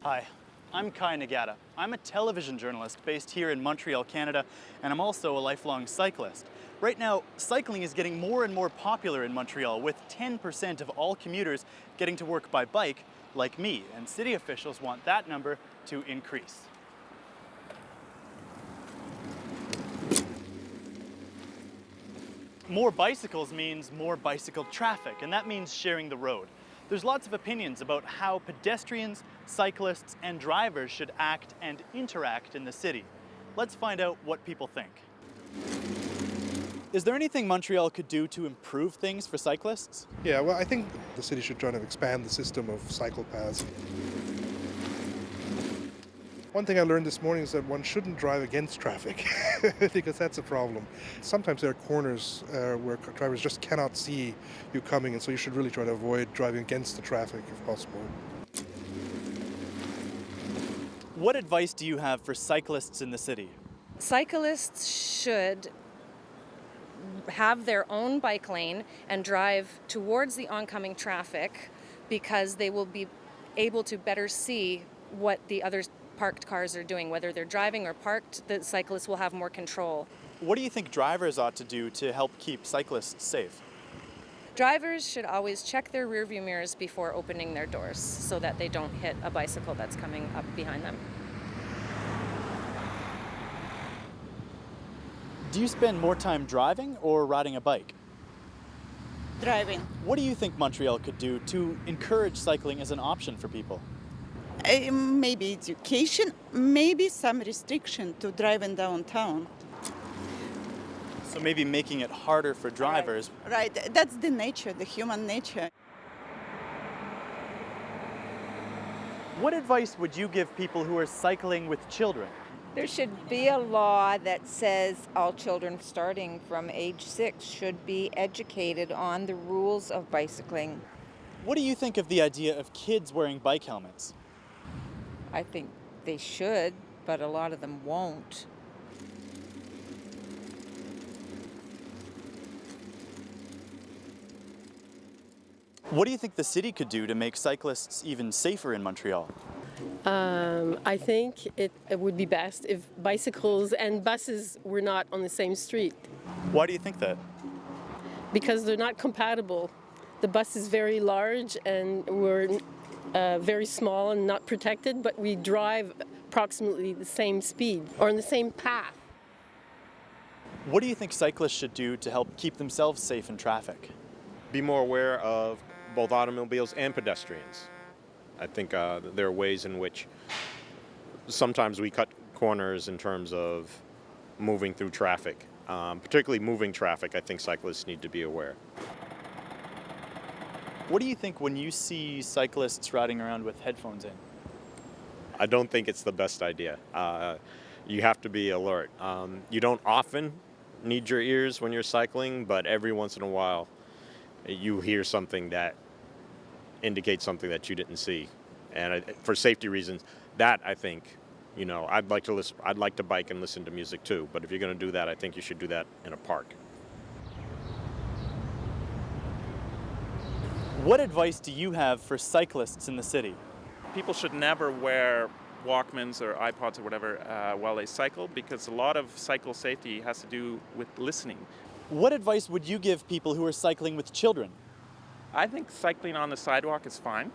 Hi, I'm Kai Nagata. I'm a television journalist based here in Montreal, Canada, and I'm also a lifelong cyclist. Right now, cycling is getting more and more popular in Montreal, with 10% of all commuters getting to work by bike, like me, and city officials want that number to increase. More bicycles means more bicycle traffic, and that means sharing the road. There's lots of opinions about how pedestrians, cyclists, and drivers should act and interact in the city. Let's find out what people think. Is there anything Montreal could do to improve things for cyclists? Yeah, well, I think the city should try to expand the system of cycle paths. One thing I learned this morning is that one shouldn't drive against traffic because that's a problem. Sometimes there are corners where drivers just cannot see you coming, and so you should really try to avoid driving against the traffic if possible. What advice do you have for cyclists in the city? Cyclists should have their own bike lane and drive towards the oncoming traffic because they will be able to better see what the other parked cars are doing. Whether they're driving or parked, the cyclists will have more control. What do you think drivers ought to do to help keep cyclists safe? Drivers should always check their rearview mirrors before opening their doors so that they don't hit a bicycle that's coming up behind them. Do you spend more time driving or riding a bike? Driving. What do you think Montreal could do to encourage cycling as an option for people? Maybe education, maybe some restriction to driving downtown. So maybe making it harder for drivers. Right, that's the nature, the human nature. What advice would you give people who are cycling with children? There should be a law that says all children starting from age 6 should be educated on the rules of bicycling. What do you think of the idea of kids wearing bike helmets? I think they should, but a lot of them won't. What do you think the city could do to make cyclists even safer in Montreal? I think it would be best if bicycles and buses were not on the same street Why do you think that? because they're not compatible. The bus is very large and we're very small and not protected, but we drive approximately the same speed or on the same path. What do you think cyclists should do to help keep themselves safe in traffic? Be more aware of both automobiles and pedestrians. I think there are ways in which sometimes we cut corners in terms of moving through traffic. Particularly moving traffic, I think cyclists need to be aware. What do you think when you see cyclists riding around with headphones in? I don't think it's the best idea. You have to be alert. You don't often need your ears when you're cycling, but every once in a while you hear something that indicates something that you didn't see. And for safety reasons, that I think, I'd like to bike and listen to music too, but if you're going to do that, I think you should do that in a park. What advice do you have for cyclists in the city? People should never wear Walkmans or iPods or whatever while they cycle, because a lot of cycle safety has to do with listening. What advice would you give people who are cycling with children? I think cycling on the sidewalk is fine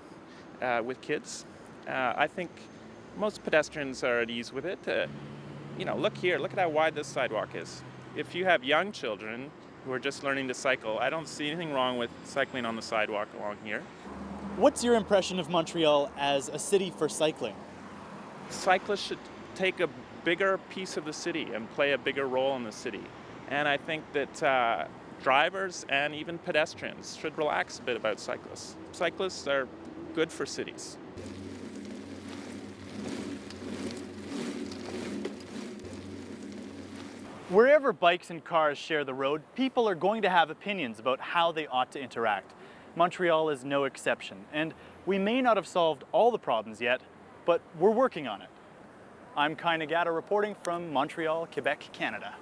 with kids. I think most pedestrians are at ease with it. Look here, look at how wide this sidewalk is. If you have young children who are just learning to cycle, I don't see anything wrong with cycling on the sidewalk along here. What's your impression of Montreal as a city for cycling? Cyclists should take a bigger piece of the city and play a bigger role in the city. And I think that drivers and even pedestrians should relax a bit about cyclists. Cyclists are good for cities. Wherever bikes and cars share the road, people are going to have opinions about how they ought to interact. Montreal is no exception, and we may not have solved all the problems yet, but we're working on it. I'm Kai Nagata reporting from Montreal, Quebec, Canada.